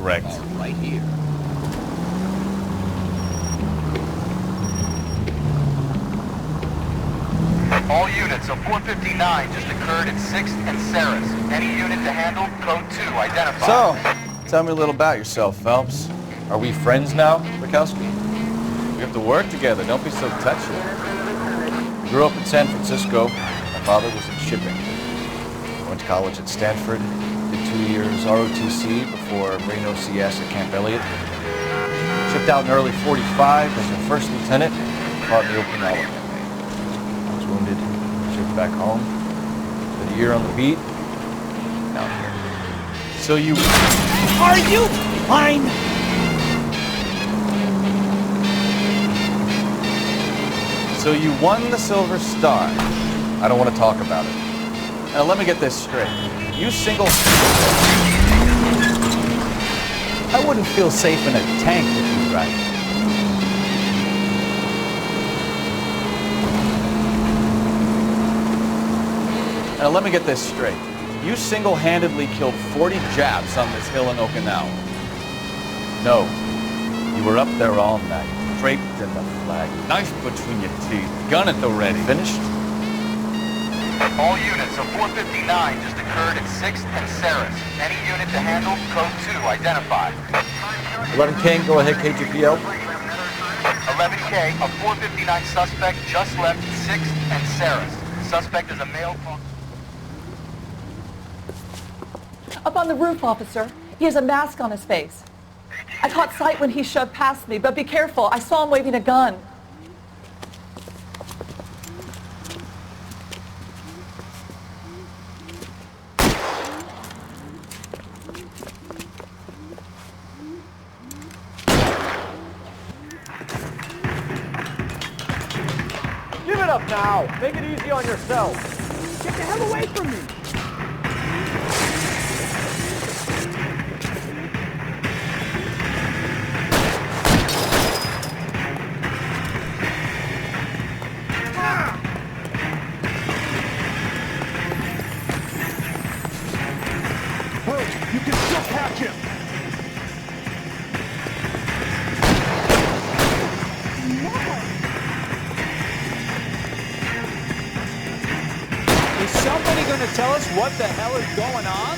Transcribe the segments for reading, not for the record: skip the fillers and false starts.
direct. Right here. All units of 459 just occurred at 6th and Saris. Any unit to handle, code 2, identified. So, tell me a little about yourself, Phelps. Are we friends now, Bukowski? We have to work together. Don't be so touchy. I grew up in San Francisco. My father was in shipping. I went to college at Stanford. Did 2 years ROTC before Reno CS at Camp Elliott. Shipped out in early 45 as a first lieutenant. Fought in the Okinawa campaign. I was wounded. Shipped back home. Did a year on the beat. Now I'm here. So you... Are you fine? So you won the Silver Star. I don't want to talk about it. Now let me get this straight. You single... I wouldn't feel safe in a tank with you, right? Now let me get this straight. You single-handedly killed 40 Japs on this hill in Okinawa. No. You were up there all night. Draped in the flag, knife between your teeth, gun at the ready. Finished? All units of 459 just occurred at 6th and Saris. Any unit to handle, code 2, identified. 11K, go ahead, KGPL. 11K, a 459 suspect just left 6th and Saris. Suspect is a male... Up on the roof, officer. He has a mask on his face. I caught sight when he shoved past me, but be careful. I saw him waving a gun. Give it up now. Make it easy on yourself. Get the hell away from me. You can still catch him! Is somebody going to tell us what the hell is going on?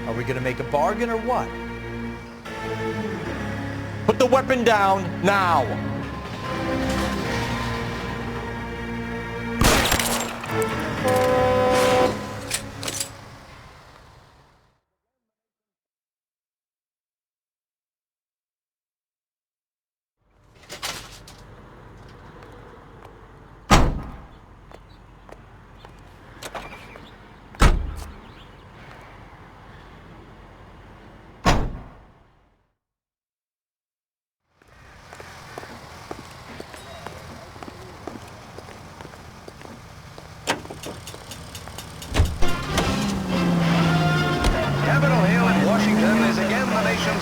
Are we gonna make a bargain or what? Put the weapon down now!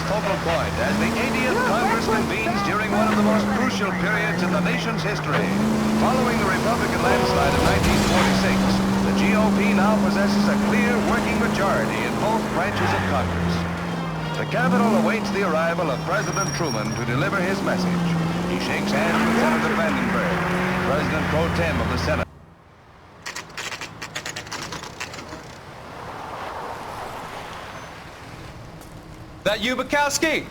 Focal point as the 80th Congress convenes during one of the most crucial periods in the nation's history. Following the Republican landslide of 1946, the GOP now possesses a clear working majority in both branches of Congress. The Capitol awaits the arrival of President Truman to deliver his message. He shakes hands with Senator Vandenberg, President pro tem of the Senate. That you, Bukowski?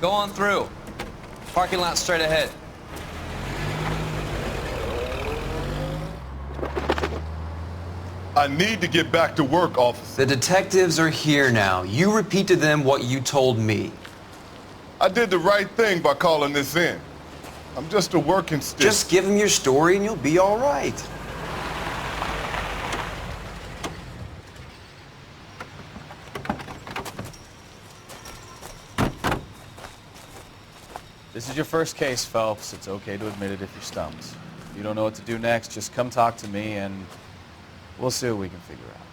Go on through. Parking lot straight ahead. I need to get back to work, officer. The detectives are here now. You repeat to them what you told me. I did the right thing by calling this in. I'm just a working stick. Just give them your story and you'll be all right. This is your first case, Phelps. It's okay to admit it if you're stumped. You don't know what to do next, just come talk to me and we'll see what we can figure out.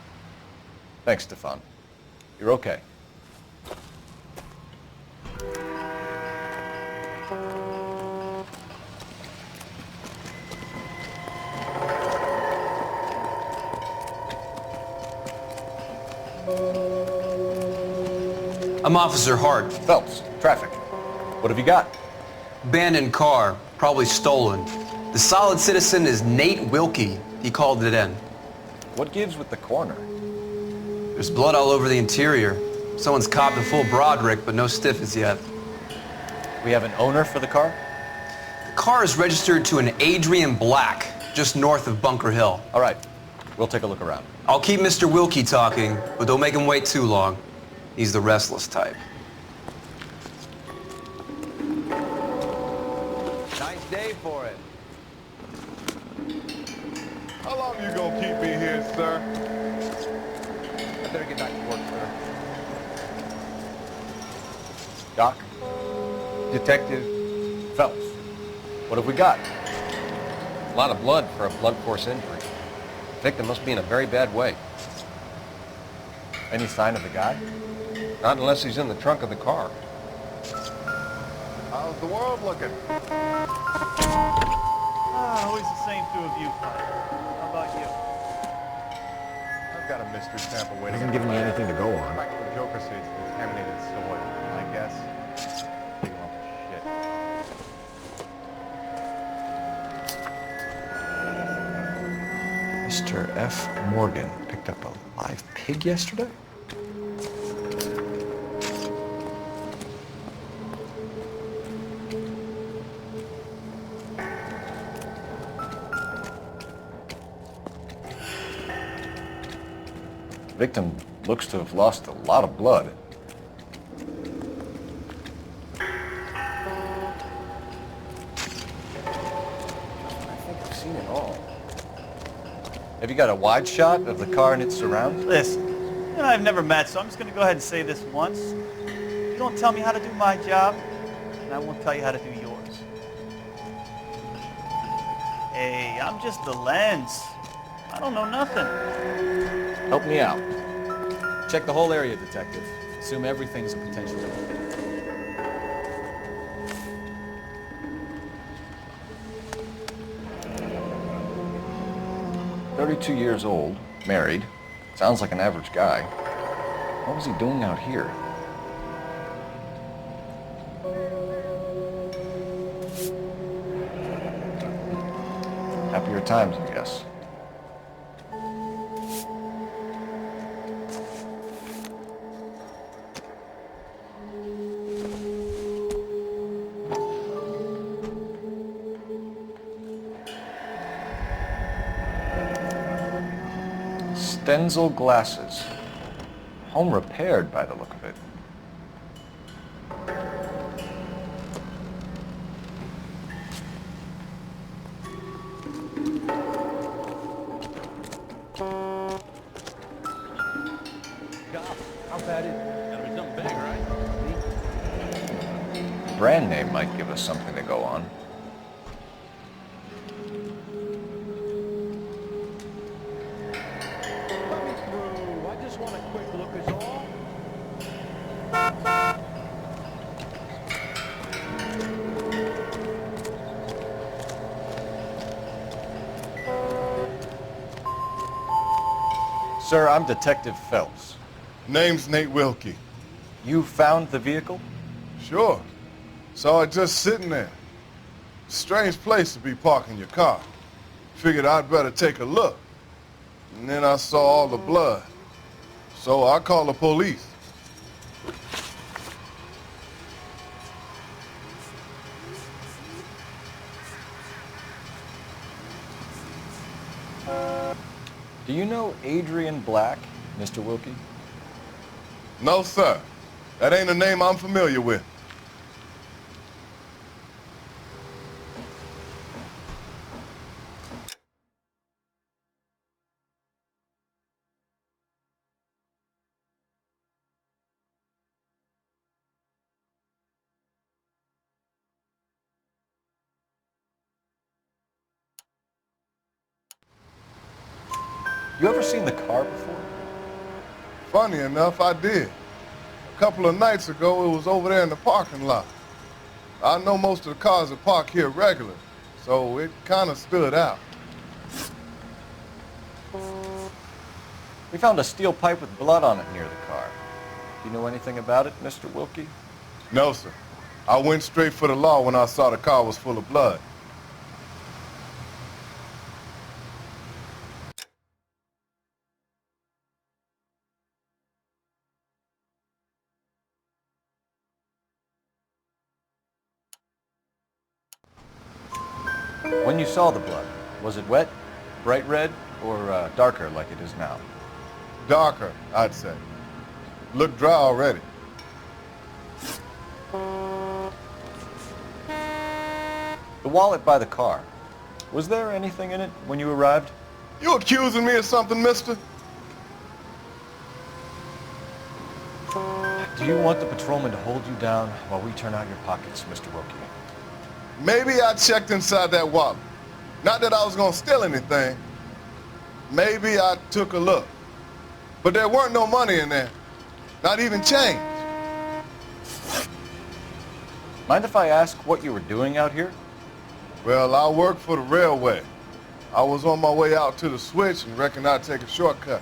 Thanks, Stefan. You're okay. I'm Officer Hart. Phelps, traffic. What have you got? Abandoned car, probably stolen. The solid citizen is Nate Wilkie. He called it in. What gives with the coroner? There's blood all over the interior. Someone's copped a full Broderick, but no stiff as yet. We have an owner for the car? The car is registered to an Adrian Black, just north of Bunker Hill. All right, we'll take a look around. I'll keep Mr. Wilkie talking, but don't make him wait too long. He's the restless type. Nice day for it. How long you gonna keep me here, sir? I better get back to work, sir. Doc? Detective, Phelps, what have we got? a lot of blood for a blunt force injury. The victim must be in a very bad way. Any sign of the guy? Not unless he's in the trunk of the car. How's the world looking? Always the same two of you, Frank. How about you? I've got a mystery sample waiting. Hasn't given me anything to go on. Practical Joker says it's contaminated soil. I guess. Take him off the shit. Mr. F. Morgan picked up a live pig yesterday? Victim looks to have lost a lot of blood. I think I've seen it all. Have you got a wide shot of the car and its surrounds? Listen, you and I have never met, so I'm just going to go ahead and say this once. You don't tell me how to do my job, and I won't tell you how to do yours. Hey, I'm just the lens. I don't know nothing. Help me out. Check the whole area, detective. Assume everything's a potential. 32 years old, married. Sounds like an average guy. What was he doing out here? Happier times, I guess. Stenzel glasses. Home repaired by the look of it. How bad is it? Gotta be something big, right? Brand name might give us something to go on. Coming through. I just want a quick look is all. Sir, I'm Detective Phelps. Name's Nate Wilkie. You found the vehicle? Sure. Saw it just sitting there. Strange place to be parking your car. Figured I'd better take a look. And then I saw all the blood. So I called the police. Do you know Adrian Black, Mr. Wilkie? No, sir. That ain't a name I'm familiar with. You ever seen the car before? Funny enough, I did. A couple of nights ago, it was over there in the parking lot. I know most of the cars are parked here regular, so it kind of stood out. We found a steel pipe with blood on it near the car. Do you know anything about it, Mr. Wilkie? No, sir. I went straight for the law when I saw the car was full of blood. When you saw the blood, was it wet, bright red, or darker like it is now? Darker, I'd say. Looked dry already. The wallet by the car. Was there anything in it when you arrived? You accusing me of something, mister? Do you want the patrolman to hold you down while we turn out your pockets, Mr. Wilkie? Maybe I checked inside that wallet. Not that I was gonna steal anything. Maybe I took a look. But there weren't no money in there. Not even change. Mind if I ask what you were doing out here? Well, I work for the railway. I was on my way out to the switch and reckoned I'd take a shortcut.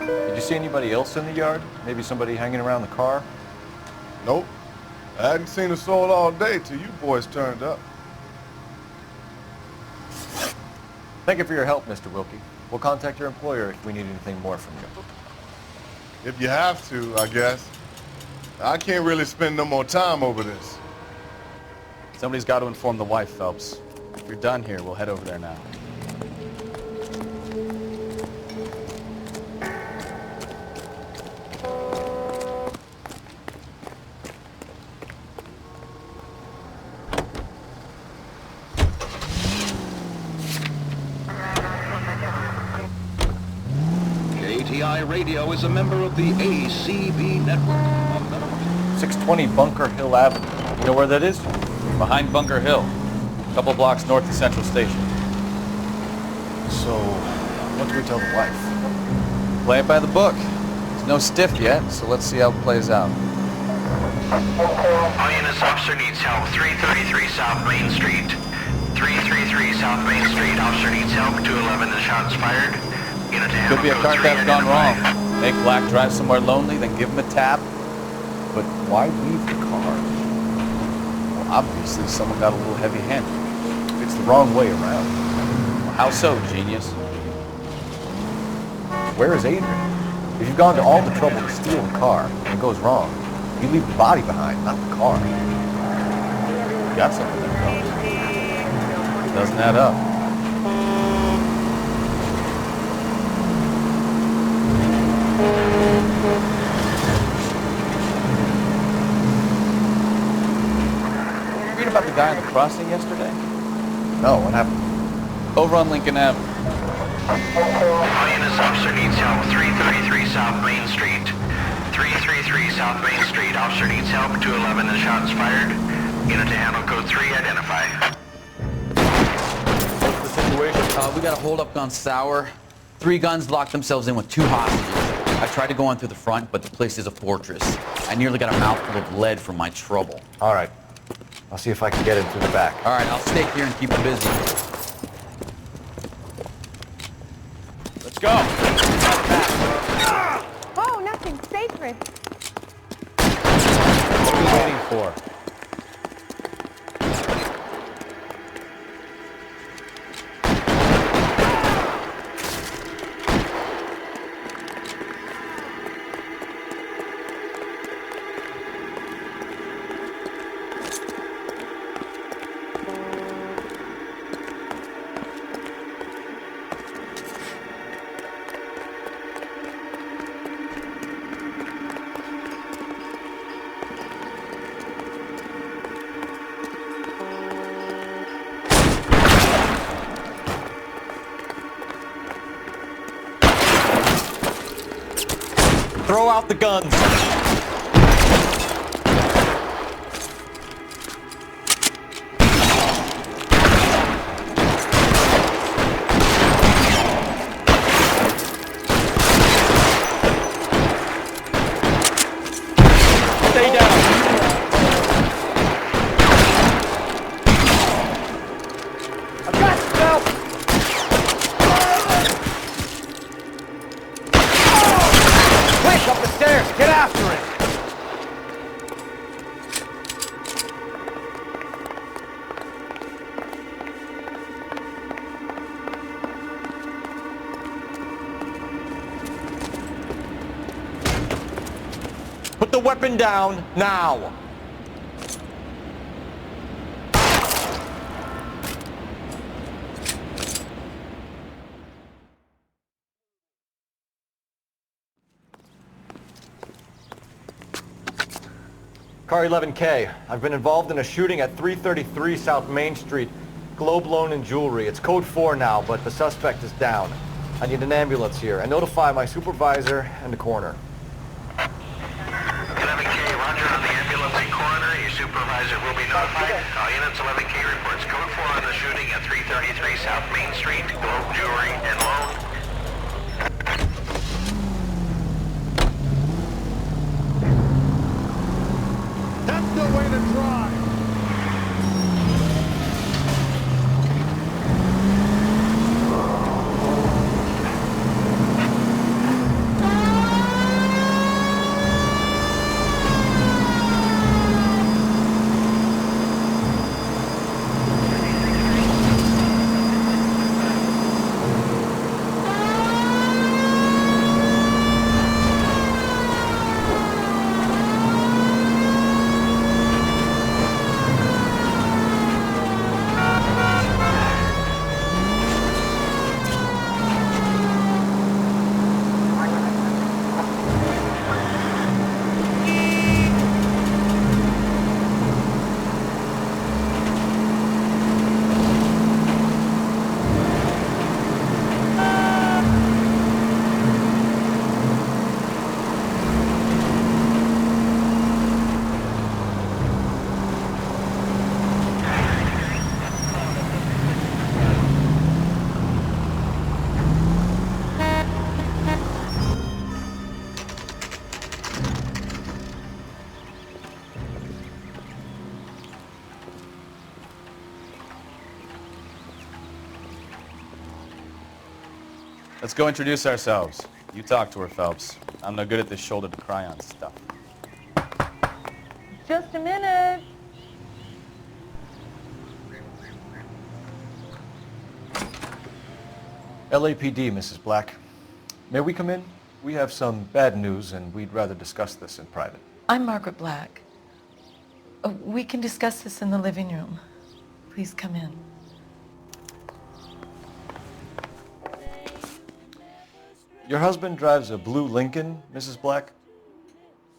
Did you see anybody else in the yard? Maybe somebody hanging around the car? Nope. I hadn't seen a soul all day till you boys turned up. Thank you for your help, Mr. Wilkie. We'll contact your employer if we need anything more from you. If you have to, I guess. I can't really spend no more time over this. Somebody's got to inform the wife, Phelps. If you're done here, we'll head over there now. KTI Radio is a member of the ACB network. 620 Bunker Hill Avenue. You know where that is? Behind Bunker Hill, a couple blocks north of Central Station. So, what do we tell the wife? Play it by the book. There's no stiff yet, so let's see how it plays out. All units, officer needs help. 333 South Main Street. 333 South Main Street. Officer needs help. 211, the shots fired. Unit to handle Could be a code car 3 theft gone wrong. identified. Make Black drive somewhere lonely, then give him a tap. But why leave the car? Well, obviously, someone got a little heavy-handed. It's the wrong way around. Well, how so, genius? Where is Adrian? If you've gone to all the trouble to steal the car and it goes wrong, you leave the body behind, not the car. You got something there, Phelps. Doesn't add up. Read about the guy on the crossing yesterday? No, what happened? Over on Lincoln Avenue. All units, officer needs help. 333 South Main Street. 333 South Main Street. Officer needs help. 211, the shots fired. Unit to handle code 3 identified. What's the situation? We got a hold-up gone sour. 3 guns locked themselves in with 2 hostages. I tried to go in through the front, but the place is a fortress. I nearly got a mouthful of lead from my trouble. All right. I'll see if I can get in through the back. All right, I'll stay here and keep you busy. Let's go. Oh, nothing sacred. What are we waiting for? Throw out the guns. weapon down now. Car 11K, I've been involved in a shooting at 333 South Main Street. Globe Loan and Jewelry. It's code 4 now, but the suspect is down. I need an ambulance here. And notify my supervisor and the coroner. 11K, roger on the ambulance and coroner. Your supervisor will be notified. All units, 11K reports code 4 on the shooting at 333 South Main Street. Globe Jewelry and Loan. That's the way to drive. Let's go introduce ourselves. You talk to her, Phelps. I'm no good at this shoulder to cry on stuff. Just a minute. LAPD, Mrs. Black. May we come in? We have some bad news, and we'd rather discuss this in private. I'm Margaret Black. We can discuss this in the living room. Please come in. Your husband drives a blue Lincoln, Mrs. Black?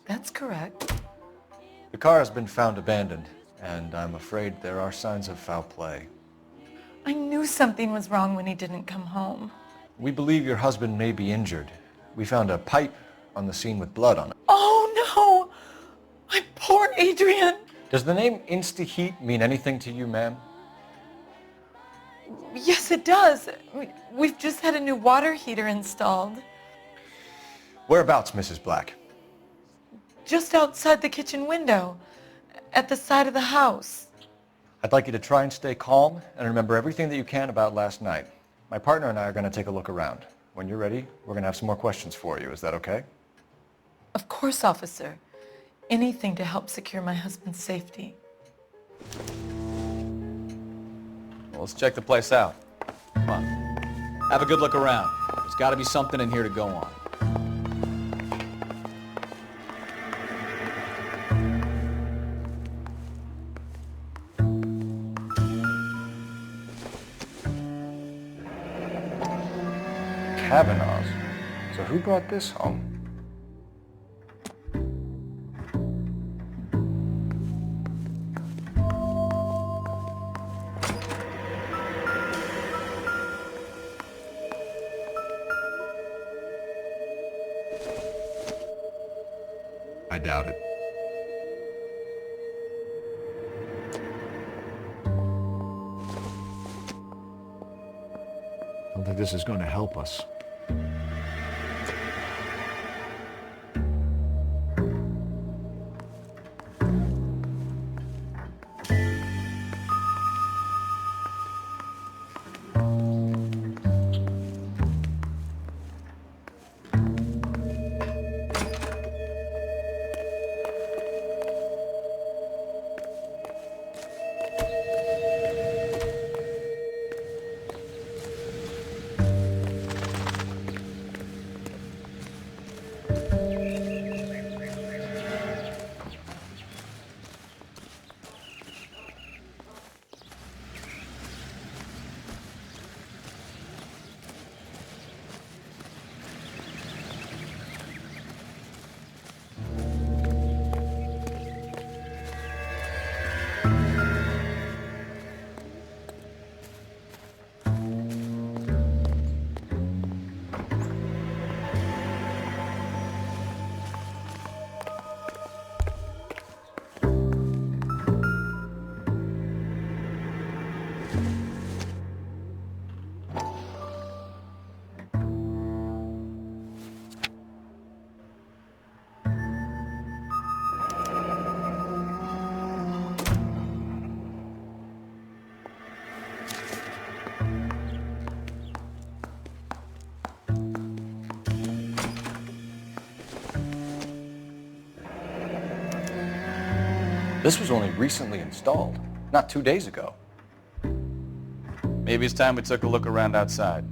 That's correct. The car has been found abandoned, and I'm afraid there are signs of foul play. I knew something was wrong when he didn't come home. We believe your husband may be injured. We found a pipe on the scene with blood on it. Oh no! My poor Adrian! Does the name Insta-Heat mean anything to you, ma'am? Yes, it does. We've just had a new water heater installed. Whereabouts, Mrs. Black? Just outside the kitchen window, at the side of the house. I'd like you to try and stay calm and remember everything that you can about last night. My partner and I are going to take a look around. When you're ready, we're going to have some more questions for you. Is that okay? Of course, officer. Anything to help secure my husband's safety. Well, let's check the place out. Come on. Have a good look around. There's got to be something in here to go on. Kavanaugh's. So who brought this home? I doubt it. I don't think this is going to help us. This was only recently installed, not 2 days ago. Maybe it's time we took a look around outside.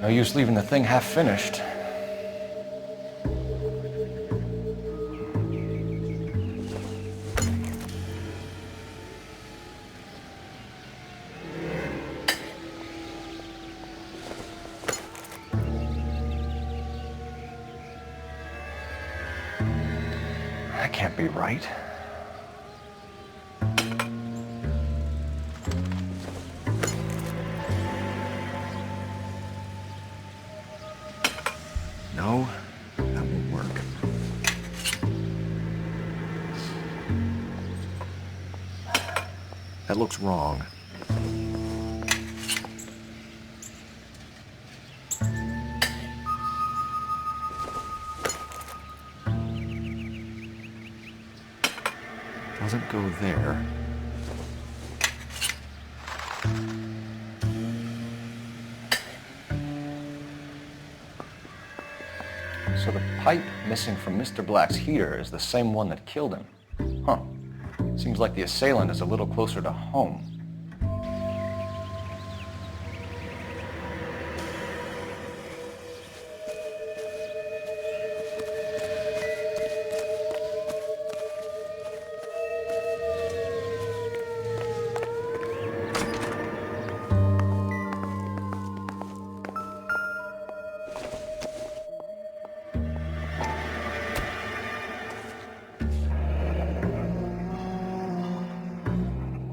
No use leaving the thing half finished. That can't be right. No, that won't work. That looks wrong. Doesn't go there. So the pipe missing from Mr. Black's heater is the same one that killed him. Huh. Seems like the assailant is a little closer to home.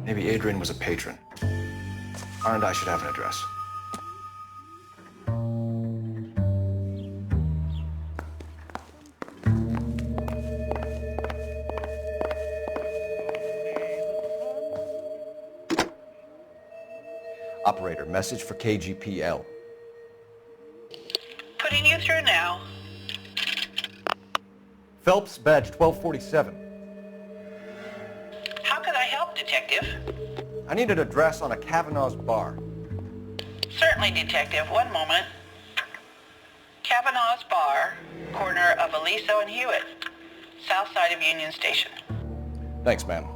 Maybe Adrian was a patron. R&I should have an address. Operator, message for KGPL. Putting you through now. Phelps, badge 1247. How could I help, Detective? I need an address on a Kavanaugh's bar. Certainly, Detective. One moment. Kavanaugh's Bar, corner of Aliso and Hewitt, south side of Union Station. Thanks, ma'am.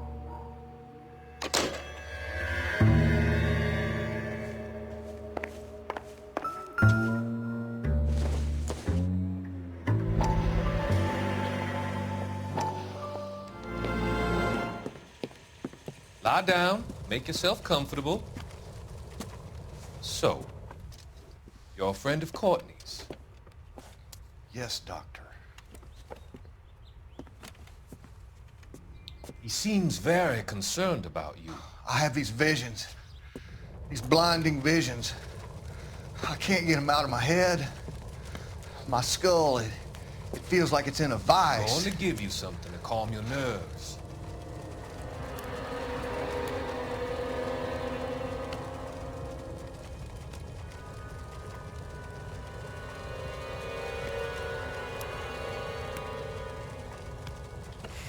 Lie down, make yourself comfortable. So, you're a friend of Courtney's? Yes, Doctor. He seems very concerned about you. I have these visions, these blinding visions. I can't get them out of my head. My skull, it feels like it's in a vice. I want to give you something to calm your nerves.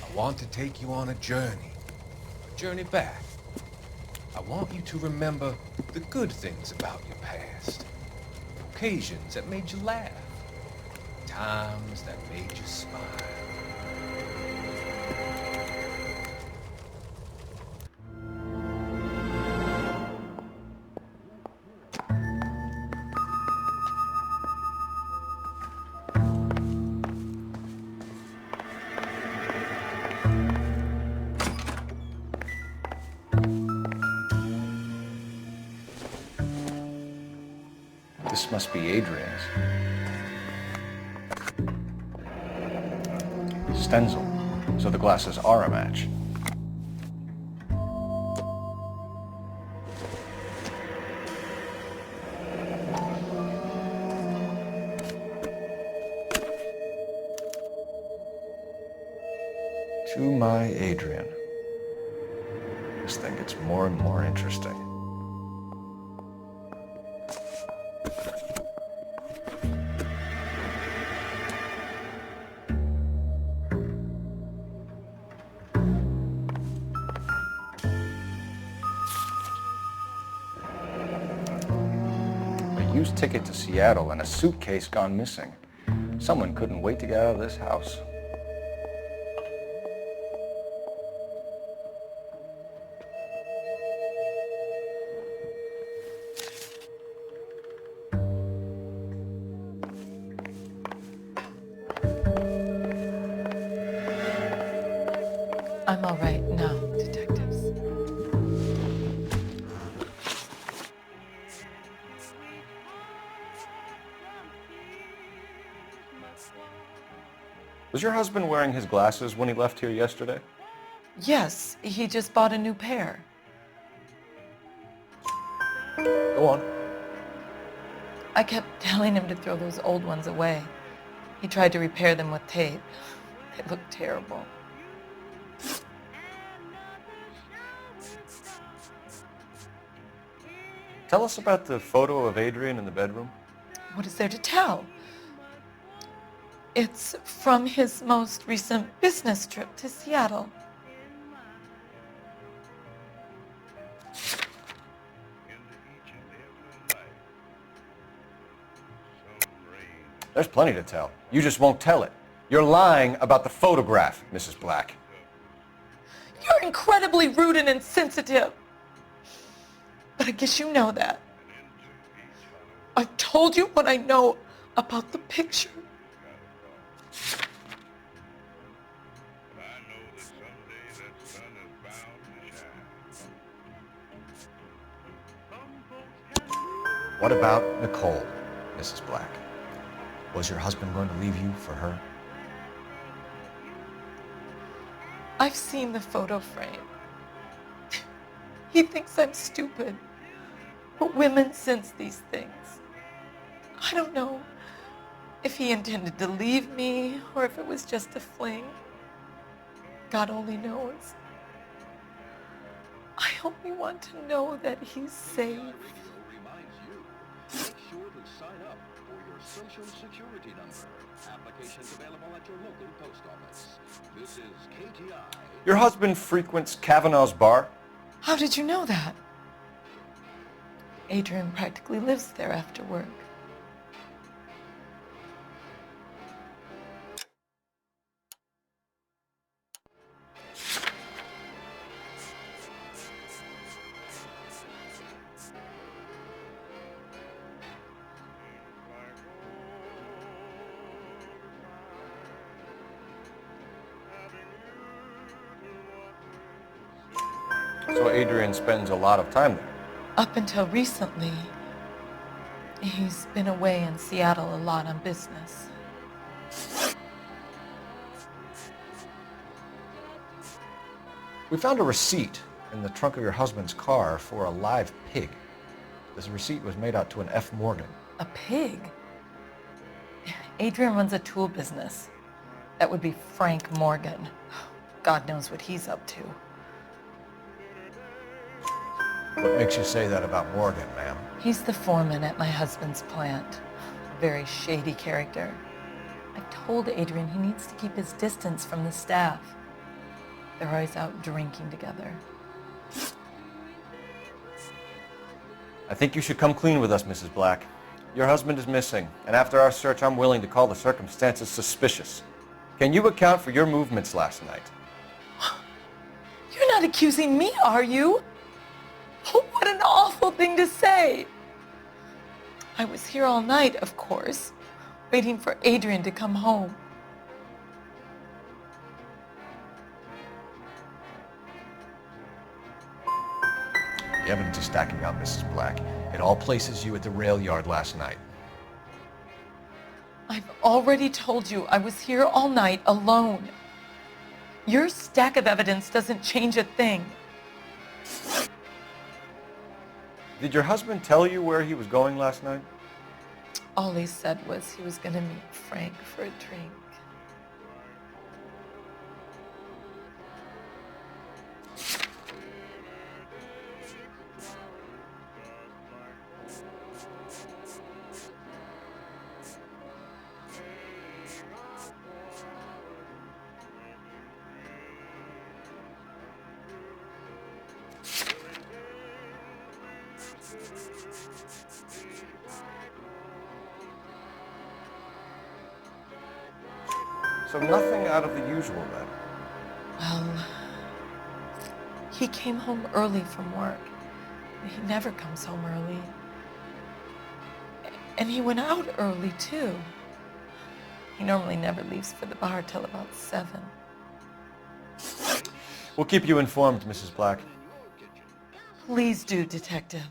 I want to take you on a journey back. I want you to remember the good things about your past, occasions that made you laugh, times that made you smile. This must be Adrian's. Stenzel. So the glasses are a match. To my Adrian. This thing gets more and more interesting. A used ticket to Seattle and a suitcase gone missing. Someone couldn't wait to get out of this house. I'm all right now, detectives. Was your husband wearing his glasses when he left here yesterday? Yes, he just bought a new pair. Go on. I kept telling him to throw those old ones away. He tried to repair them with tape. They looked terrible. Tell us about the photo of Adrian in the bedroom. What is there to tell? It's from his most recent business trip to Seattle. There's plenty to tell. You just won't tell it. You're lying about the photograph, Mrs. Black. You're incredibly rude and insensitive. But I guess you know that. I've told you what I know about the picture. What about Nicole, Mrs. Black? Was your husband going to leave you for her? I've seen the photo frame. He thinks I'm stupid. But women sense these things. I don't know if he intended to leave me or if it was just a fling. God only knows. I only want to know that he's safe. Make sure to sign up for your Social Security number. Applications available at your local post office. This is KTI. Your husband frequents Kavanaugh's bar? How did you know that? Adrian practically lives there after work. So Adrian spends a lot of time there. Up until recently, he's been away in Seattle a lot on business. We found a receipt in the trunk of your husband's car for a live pig. This receipt was made out to an F. Morgan. A pig? Adrian runs a tool business. That would be Frank Morgan. God knows what he's up to. What makes you say that about Morgan, ma'am? He's the foreman at my husband's plant. A very shady character. I've told Adrian he needs to keep his distance from the staff. They're always out drinking together. I think you should come clean with us, Mrs. Black. Your husband is missing, and after our search, I'm willing to call the circumstances suspicious. Can you account for your movements last night? You're not accusing me, are you? Oh, what an awful thing to say. I was here all night, of course, waiting for Adrian to come home. The evidence is stacking up, Mrs. Black. It all places you at the rail yard last night. already told you I was here all night alone. Your stack of evidence doesn't change a thing. Did your husband tell you where he was going last night? All he said was he was gonna meet Frank for a drink. So nothing out of the usual then? Well, he came home early from work. He never comes home early. And he went out early, too. He normally never leaves for the bar till about 7. We'll keep you informed, Mrs. Black. Please do, Detective.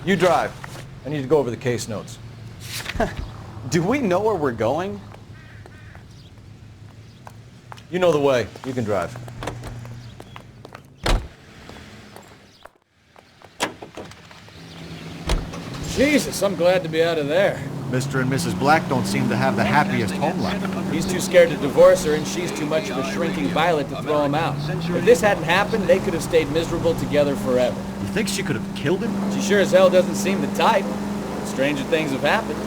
You drive. I need to go over the case notes. Do we know where we're going? You know the way. You can drive. Jesus, I'm glad to be out of there. Mr. and Mrs. Black don't seem to have the happiest home life. He's too scared to divorce her, and she's too much of a shrinking violet to throw him out. If this hadn't happened, they could have stayed miserable together forever. You think she could have killed him? She sure as hell doesn't seem the type. Stranger things have happened.